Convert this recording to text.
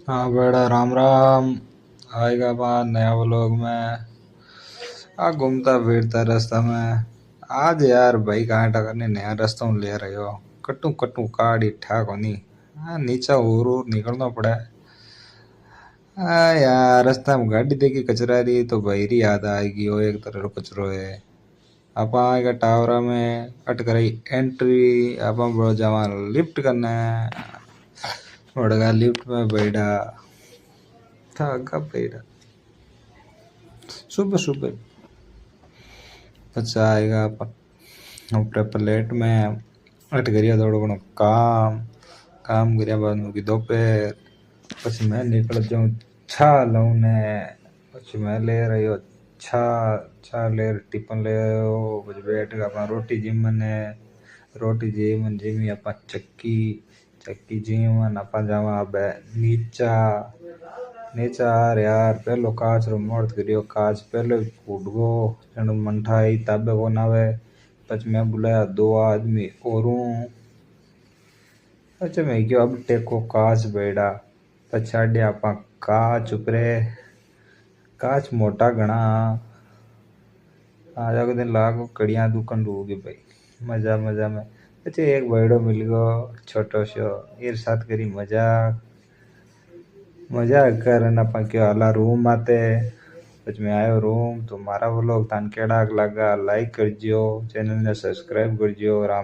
हाँ बेड़ा राम राम। आएगा बात नया व्लॉग में। घूमता फिरता रास्ता में। आज यार भाई कहाँ टकरने नया रास्ता में ले रहे हो। कटू कटू काड़ी ठा कोनी। नीचा और निकलना पड़ा है। यार रास्ता में गाड़ी देखी कचरा रही तो बहरी याद आएगी। वो एक तरह रो कचरो है। आप आएगा टावरा में अटक रही एंट्री। आप बोलो जावा लिफ्ट करना है। बड़गा लिफ्ट में बैठा था कब बैठा सुबह सुबह। अच्छा आएगा अपने प्लेट में अट करिया थोड़ा घणो काम। काम કર્યા બાદનું की दोपहर પછી मैं निकल जाऊँ छा लऊं ने। પછી मैं ले रही छा छा ले टिफिन ले आयो। પછી बैठ के अपना रोटी जीमन है। रोटी जीमन जीमी अपा चक्की चक्की जीमन अपा जावा अब नीचा नीचा यार पहलो काच रो मोड़ करियो। काच पहले फूट गो जण मंठाई ताबे को नावे। પછી मैं बुलाया दो आदमी औरों। अच्छा मैं क्यों अब टेको काच बेड़ा। पछाड़िया आपा काच उपरे काच मोटा घना। आज अगले दिन लागो कड़िया दुकान होगी भाई। मजा मजा में अच्छा एक बड़ो मिल गयो छोटो सो एर साथ करी मजाक मजाक करन अपा क्यों आला रूम आते। પછી मैं आयो रूम तो मारा व्लॉग तान केड़ा लगा लाइक करजो चैनल ने सब्सक्राइब करजो। राम।